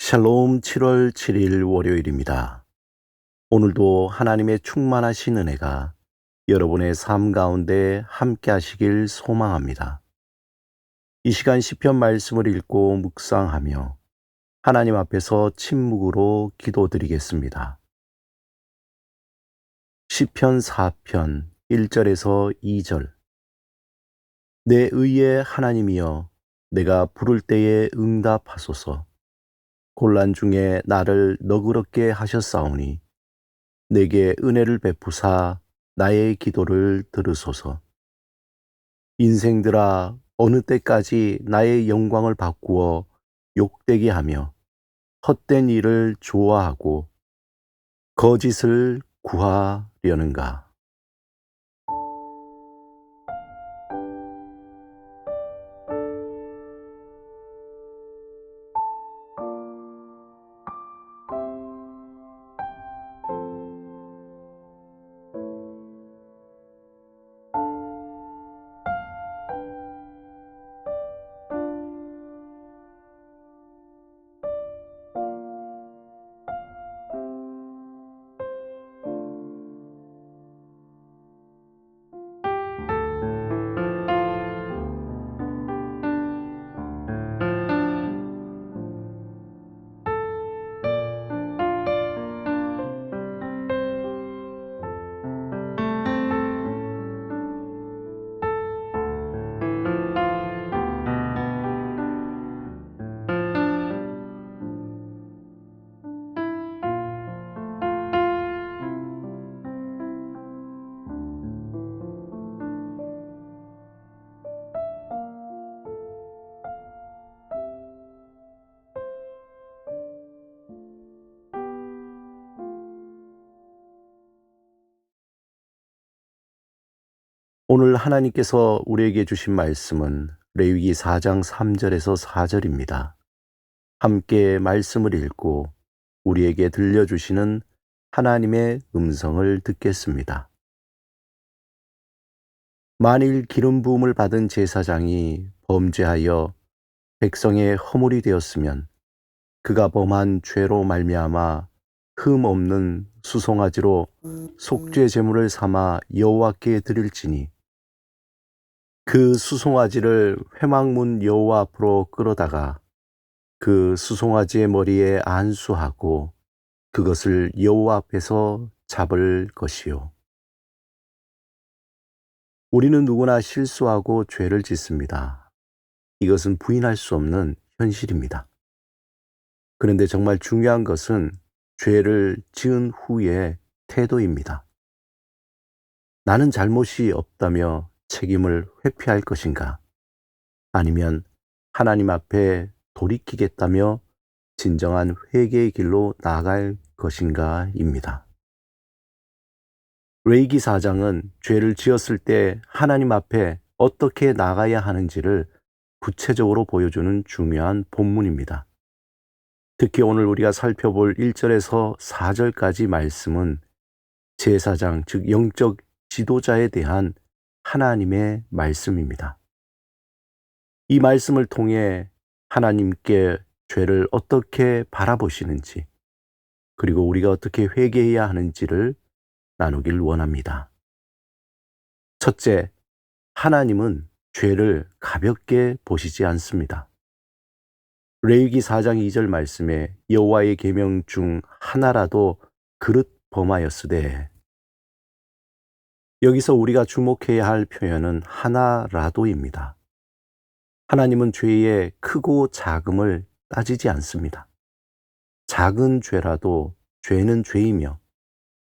샬롬 7월 7일 월요일입니다. 오늘도 하나님의 충만하신 은혜가 여러분의 삶 가운데 함께 하시길 소망합니다. 이 시간 시편 말씀을 읽고 묵상하며 하나님 앞에서 침묵으로 기도드리겠습니다. 시편 4편 1절에서 2절. 내 의의 하나님이여, 내가 부를 때에 응답하소서. 곤란 중에 나를 너그럽게 하셨사오니 내게 은혜를 베푸사 나의 기도를 들으소서. 인생들아, 어느 때까지 나의 영광을 바꾸어 욕되게 하며 헛된 일을 좋아하고 거짓을 구하려는가. 오늘 하나님께서 우리에게 주신 말씀은 레위기 4장 3절에서 4절입니다. 함께 말씀을 읽고 우리에게 들려주시는 하나님의 음성을 듣겠습니다. 만일 기름 부음을 받은 제사장이 범죄하여 백성의 허물이 되었으면 그가 범한 죄로 말미암아 흠 없는 수송아지로 속죄 제물을 삼아 여호와께 드릴지니 그 수송아지를 회막문 여호와 앞으로 끌어다가 그 수송아지의 머리에 안수하고 그것을 여호와 앞에서 잡을 것이요. 우리는 누구나 실수하고 죄를 짓습니다. 이것은 부인할 수 없는 현실입니다. 그런데 정말 중요한 것은 죄를 지은 후의 태도입니다. 나는 잘못이 없다며 책임을 회피할 것인가? 아니면 하나님 앞에 돌이키겠다며 진정한 회개의 길로 나아갈 것인가입니다. 레위기 4장은 죄를 지었을 때 하나님 앞에 어떻게 나가야 하는지를 구체적으로 보여주는 중요한 본문입니다. 특히 오늘 우리가 살펴볼 1절에서 4절까지 말씀은 제사장, 즉 영적 지도자에 대한 하나님의 말씀입니다. 이 말씀을 통해 하나님께 죄를 어떻게 바라보시는지, 그리고 우리가 어떻게 회개해야 하는지를 나누길 원합니다. 첫째, 하나님은 죄를 가볍게 보시지 않습니다. 레위기 4장 2절 말씀에 여호와의 계명 중 하나라도 그릇 범하였으되, 여기서 우리가 주목해야 할 표현은 하나라도입니다. 하나님은 죄의 크고 작음을 따지지 않습니다. 작은 죄라도 죄는 죄이며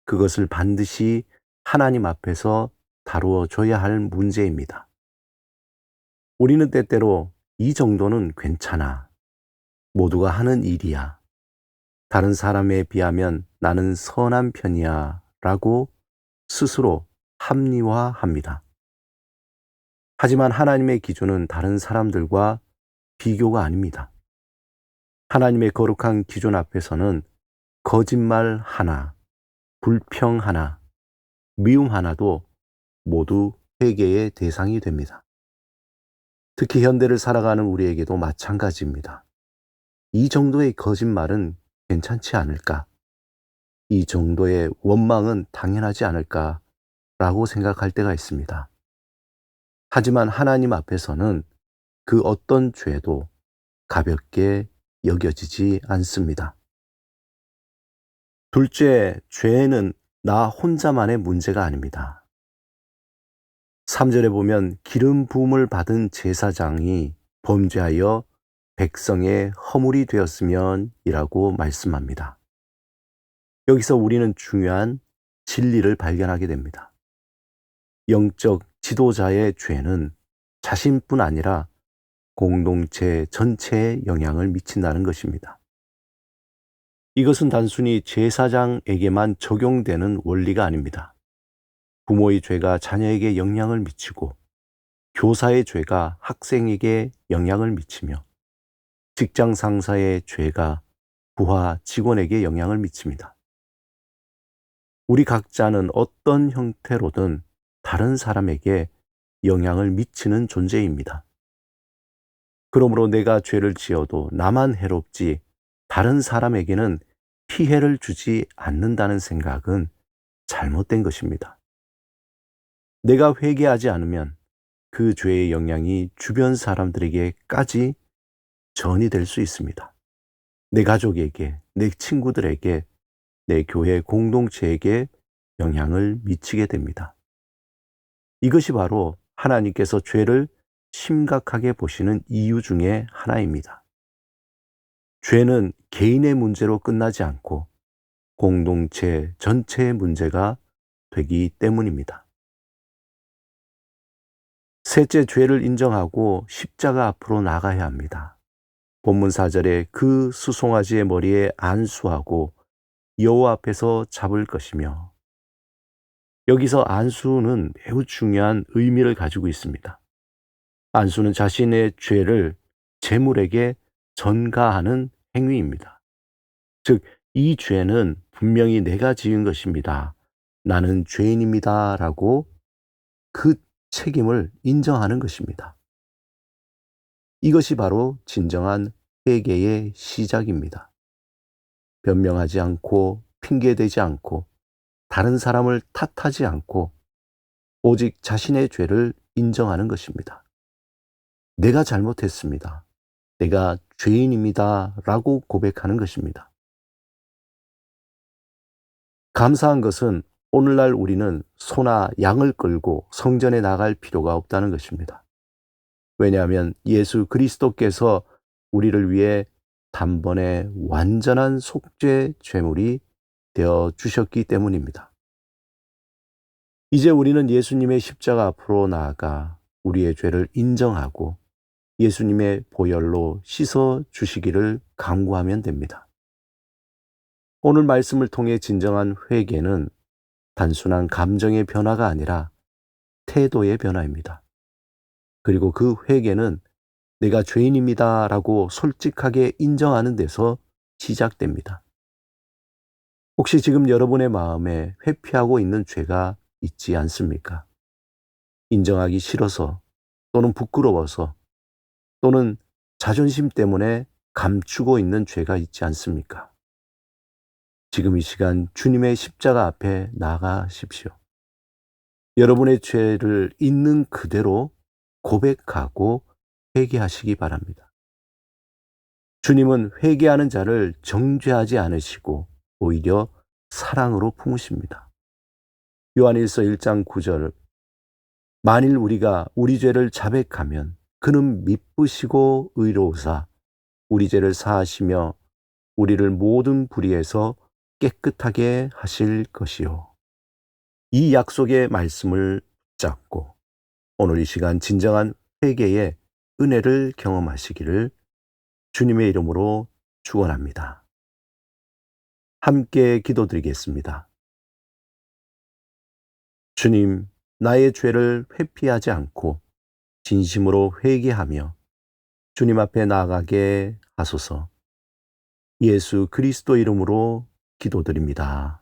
그것을 반드시 하나님 앞에서 다루어줘야 할 문제입니다. 우리는 때때로 이 정도는 괜찮아, 모두가 하는 일이야, 다른 사람에 비하면 나는 선한 편이야 라고 스스로 합리화합니다. 하지만 하나님의 기준은 다른 사람들과 비교가 아닙니다. 하나님의 거룩한 기준 앞에서는 거짓말 하나, 불평 하나, 미움 하나도 모두 회개의 대상이 됩니다. 특히 현대를 살아가는 우리에게도 마찬가지입니다. 이 정도의 거짓말은 괜찮지 않을까? 이 정도의 원망은 당연하지 않을까라고 생각할 때가 있습니다. 하지만 하나님 앞에서는 그 어떤 죄도 가볍게 여겨지지 않습니다. 둘째, 죄는 나 혼자만의 문제가 아닙니다. 3절에 보면 기름 부음을 받은 제사장이 범죄하여 백성의 허물이 되었으면 이라고 말씀합니다. 여기서 우리는 중요한 진리를 발견하게 됩니다. 영적 지도자의 죄는 자신뿐 아니라 공동체 전체에 영향을 미친다는 것입니다. 이것은 단순히 제사장에게만 적용되는 원리가 아닙니다. 부모의 죄가 자녀에게 영향을 미치고 교사의 죄가 학생에게 영향을 미치며 직장 상사의 죄가 부하 직원에게 영향을 미칩니다. 우리 각자는 어떤 형태로든 다른 사람에게 영향을 미치는 존재입니다. 그러므로 내가 죄를 지어도 나만 해롭지 다른 사람에게는 피해를 주지 않는다는 생각은 잘못된 것입니다. 내가 회개하지 않으면 그 죄의 영향이 주변 사람들에게까지 전이 될 수 있습니다. 내 가족에게, 내 친구들에게, 내 교회 공동체에게 영향을 미치게 됩니다. 이것이 바로 하나님께서 죄를 심각하게 보시는 이유 중에 하나입니다. 죄는 개인의 문제로 끝나지 않고 공동체 전체의 문제가 되기 때문입니다. 셋째, 죄를 인정하고 십자가 앞으로 나가야 합니다. 본문 4절에 그 수송아지의 머리에 안수하고 여호와 앞에서 잡을 것이며, 여기서 안수는 매우 중요한 의미를 가지고 있습니다. 안수는 자신의 죄를 재물에게 전가하는 행위입니다. 즉, 이 죄는 분명히 내가 지은 것입니다. 나는 죄인입니다. 라고 그 책임을 인정하는 것입니다. 이것이 바로 진정한 회개의 시작입니다. 변명하지 않고 핑계대지 않고 다른 사람을 탓하지 않고 오직 자신의 죄를 인정하는 것입니다. 내가 잘못했습니다. 내가 죄인입니다. 라고 고백하는 것입니다. 감사한 것은 오늘날 우리는 소나 양을 끌고 성전에 나갈 필요가 없다는 것입니다. 왜냐하면 예수 그리스도께서 우리를 위해 단번에 완전한 속죄 제물이 되어 주셨기 때문입니다. 이제 우리는 예수님의 십자가 앞으로 나아가 우리의 죄를 인정하고 예수님의 보혈로 씻어 주시기를 간구하면 됩니다. 오늘 말씀을 통해 진정한 회개는 단순한 감정의 변화가 아니라 태도의 변화입니다. 그리고 그 회개는 내가 죄인입니다 라고 솔직하게 인정하는 데서 시작됩니다. 혹시 지금 여러분의 마음에 회피하고 있는 죄가 있지 않습니까? 인정하기 싫어서 또는 부끄러워서 또는 자존심 때문에 감추고 있는 죄가 있지 않습니까? 지금 이 시간 주님의 십자가 앞에 나가십시오. 여러분의 죄를 있는 그대로 고백하고 회개하시기 바랍니다. 주님은 회개하는 자를 정죄하지 않으시고 오히려 사랑으로 품으십니다. 요한일서 1장 9절, 만일 우리가 우리 죄를 자백하면 그는 미쁘시고 의로우사 우리 죄를 사하시며 우리를 모든 불의에서 깨끗하게 하실 것이요. 이 약속의 말씀을 붙잡고 오늘 이 시간 진정한 회개의 은혜를 경험하시기를 주님의 이름으로 축원합니다. 함께 기도드리겠습니다. 주님, 나의 죄를 회피하지 않고 진심으로 회개하며 주님 앞에 나아가게 하소서. 예수 그리스도 이름으로 기도드립니다.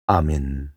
아멘.